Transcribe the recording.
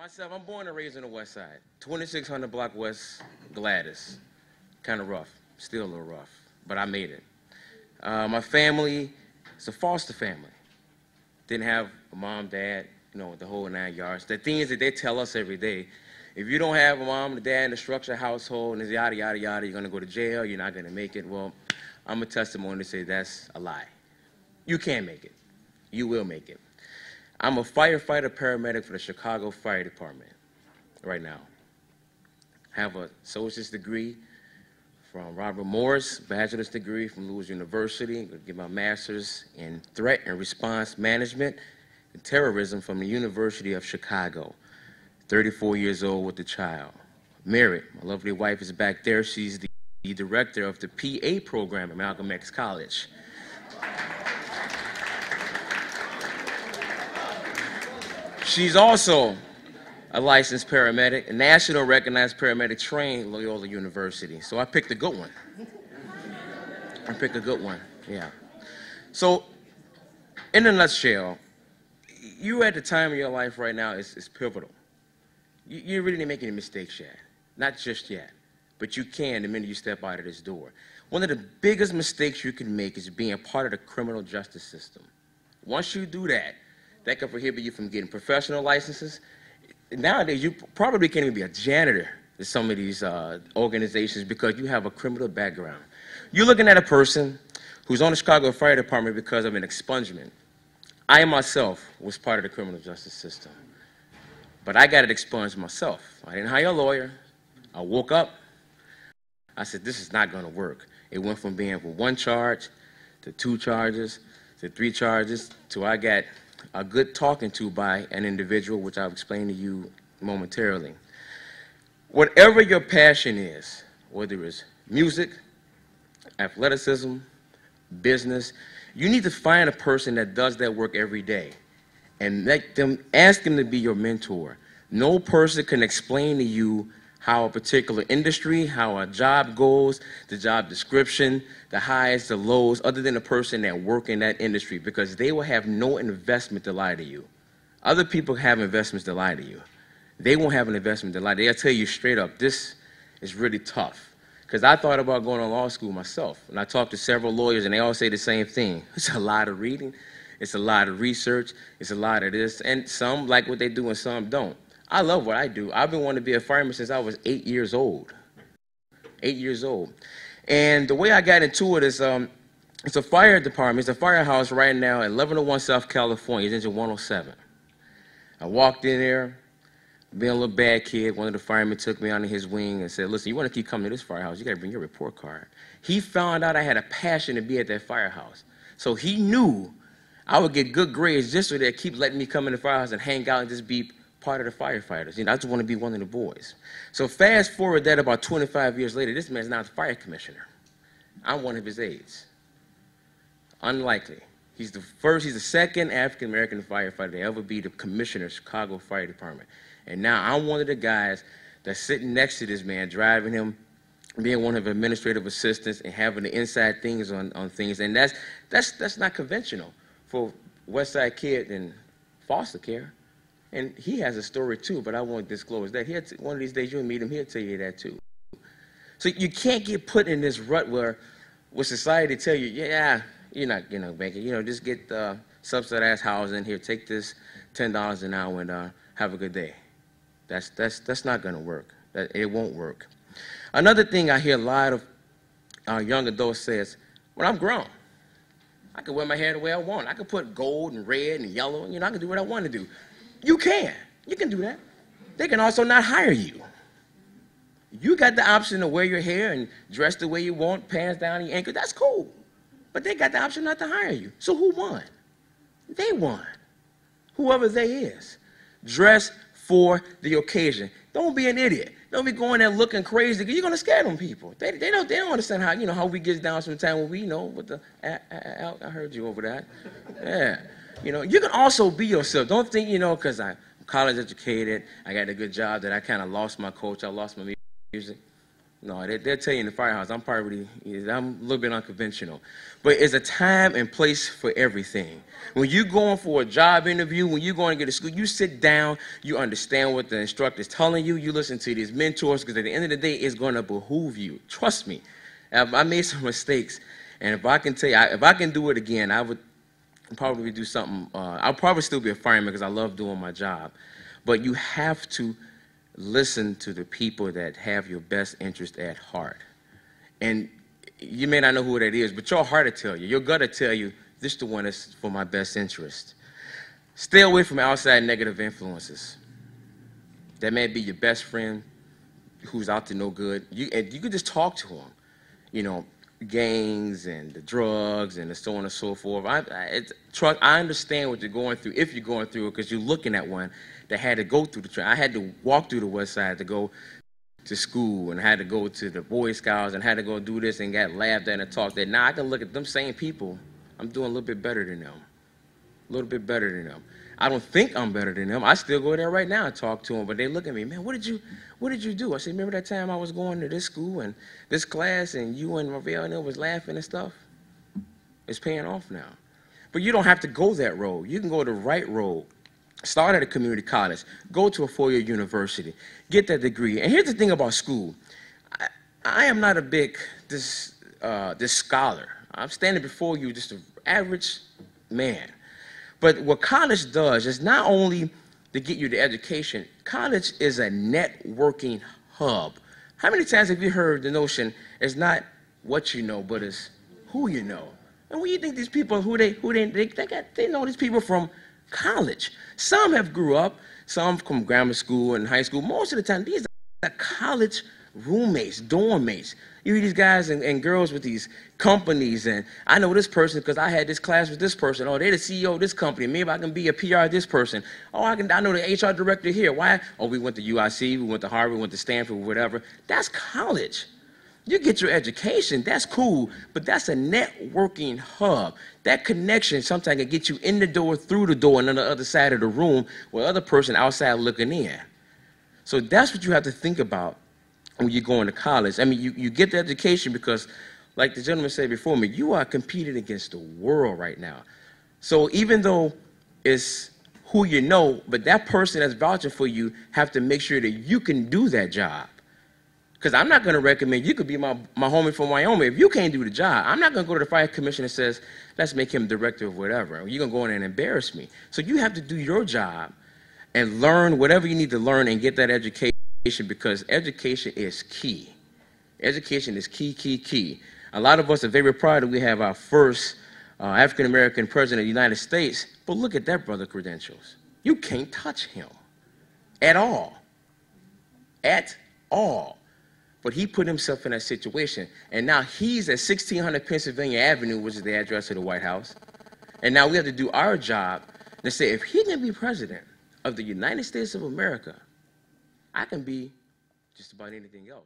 Myself, I'm born and raised on the west side. 2600 block west, Gladys. Kind of rough, still a little rough, but I made it. My family is a foster family. Didn't have a mom, dad, the whole 9 yards. The things that they tell us every day, if you don't have a mom and a dad in a structured household and it's yada, yada, yada, you're gonna go to jail, you're not gonna make it. Well, I'm a testimony to say that's a lie. You can make it. You will make it. I'm a firefighter paramedic for the Chicago Fire Department right now. I have an associate's degree from Robert Morris, bachelor's degree from Lewis University. I'm going to get my master's in threat and response management and terrorism from the University of Chicago. 34 years old with a child. Married. My lovely wife is back there. She's the director of the PA program at Malcolm X College. She's also a licensed paramedic, a national recognized paramedic trained at Loyola University. So I picked a good one. Yeah. So, in a nutshell, you at the time of your life right now is pivotal. You really didn't make any mistakes yet. Not just yet. But you can the minute you step out of this door. One of the biggest mistakes you can make is being part of the criminal justice system. Once you do that, that can prohibit you from getting professional licenses. Nowadays, you probably can't even be a janitor in some of these organizations because you have a criminal background. You're looking at a person who's on the Chicago Fire Department because of an expungement. I myself was part of the criminal justice system, but I got it expunged myself. I didn't hire a lawyer. I woke up. I said, this is not going to work. It went from being for 1 charge to 2 charges to 3 charges to I got a good talking to by an individual, which I'll explain to you momentarily. Whatever your passion is, whether it's music, athleticism, business, you need to find a person that does that work every day and ask them to be your mentor. No person can explain to you how a particular industry, how a job goes, the job description, the highs, the lows, other than the person that work in that industry, because they will have no investment to lie to you. Other people have investments to lie to you. They won't have an investment to lie to you. They'll tell you straight up, this is really tough. Because I thought about going to law school myself, and I talked to several lawyers, and they all say the same thing. It's a lot of reading, it's a lot of research, it's a lot of this, and some like what they do and some don't. I love what I do. I've been wanting to be a fireman since I was 8 years old. 8 years old. And the way I got into it is, it's a fire department. It's a firehouse right now at 1101 South California. It's engine 107. I walked in there, being a little bad kid. One of the firemen took me under his wing and said, listen, you want to keep coming to this firehouse, you got to bring your report card. He found out I had a passion to be at that firehouse. So he knew I would get good grades just so they'd keep letting me come in the firehouse and hang out and just be part of the firefighters. I just want to be one of the boys. So fast forward that about 25 years later, this man's now the fire commissioner. I'm one of his aides. Unlikely. He's the second African-American firefighter to ever be the commissioner of Chicago Fire Department. And now I'm one of the guys that's sitting next to this man, driving him, being one of the administrative assistants and having the inside things on things. And that's not conventional for West Side kid in foster care. And he has a story too, but I won't disclose that. One of these days you'll meet him, he'll tell you that too. So you can't get put in this rut where society tell you, yeah, you're not, banking, just get subsidized housing here, take this $10 an hour and have a good day. That's not gonna work. It won't work. Another thing I hear a lot of young adults say is, when I'm grown, I can wear my hair the way I want. I can put gold and red and yellow, I can do what I want to do. You can do that. They can also not hire you. You got the option to wear your hair and dress the way you want, pants down your ankle, that's cool. But they got the option not to hire you. So who won? They won. Whoever they is. Dress for the occasion. Don't be an idiot. Don't be going there looking crazy because you're going to scare them people. They don't understand how we get down sometimes when we with the, I heard you over that. Yeah. You can also be yourself. Don't think, because I'm college educated, I got a good job, that I kind of lost my coach, I lost my music. No, they'll tell you in the firehouse, I'm a little bit unconventional. But it's a time and place for everything. When you're going for a job interview, when you're going to get to school, you sit down, you understand what the instructor is telling you, you listen to these mentors, because at the end of the day, it's going to behoove you. Trust me. I made some mistakes, and if I can tell you, if I can do it again, I would probably do something. I'll probably still be a fireman because I love doing my job. But you have to listen to the people that have your best interest at heart. And you may not know who that is, but your heart will tell you. Your gut will tell you, this is the one that's for my best interest. Stay away from outside negative influences. That may be your best friend who's out to no good. And you can just talk to them. You know, gangs and the drugs and the so on and so forth. I understand what you're going through, if you're going through it, because you're looking at one that had to go through the train. I had to walk through the West Side to go to school, and had to go to the Boy Scouts, and had to go do this, and got laughed at and talked at. Now I can look at them same people. I'm doing a little bit better than them. A little bit better than them. I don't think I'm better than them. I still go there right now and talk to them, but they look at me, man, what did you do? I said, remember that time I was going to this school and this class, and you and Ravel and them was laughing and stuff? It's paying off now. But you don't have to go that road. You can go the right road. Start at a community college. Go to a four-year university. Get that degree. And here's the thing about school. I am not a big this scholar. I'm standing before you just an average man. But what college does is not only to get you the education, college is a networking hub. How many times have you heard the notion it's not what you know, but it's who you know? And when you think these people, they know these people from college. Some have grew up, some from grammar school and high school. Most of the time, these are college roommates, dorm mates. You hear these guys and girls with these companies, and I know this person because I had this class with this person. Oh, they're the CEO of this company. Maybe I can be a PR of this person. Oh, I know the HR director here. Why? Oh, we went to UIC, we went to Harvard, we went to Stanford, whatever. That's college. You get your education, that's cool, but that's a networking hub. That connection sometimes can get you in the door, through the door, and on the other side of the room with other person outside looking in. So that's what you have to think about when you're going to college. I mean, you get the education because, like the gentleman said before me, you are competing against the world right now. So even though it's who you know, but that person that's vouching for you have to make sure that you can do that job. Because I'm not going to recommend, you could be my homie from Wyoming. If you can't do the job, I'm not going to go to the fire commission and says, let's make him director of whatever. You're going to go in and embarrass me. So you have to do your job and learn whatever you need to learn and get that education, because education is key. Education is key. A lot of us are very proud that we have our first African-American president of the United States, but look at that brother's credentials. You can't touch him at all. At all. But he put himself in that situation, and now he's at 1600 Pennsylvania Avenue, which is the address of the White House, and now we have to do our job and say, if he can be president of the United States of America, I can be just about anything else.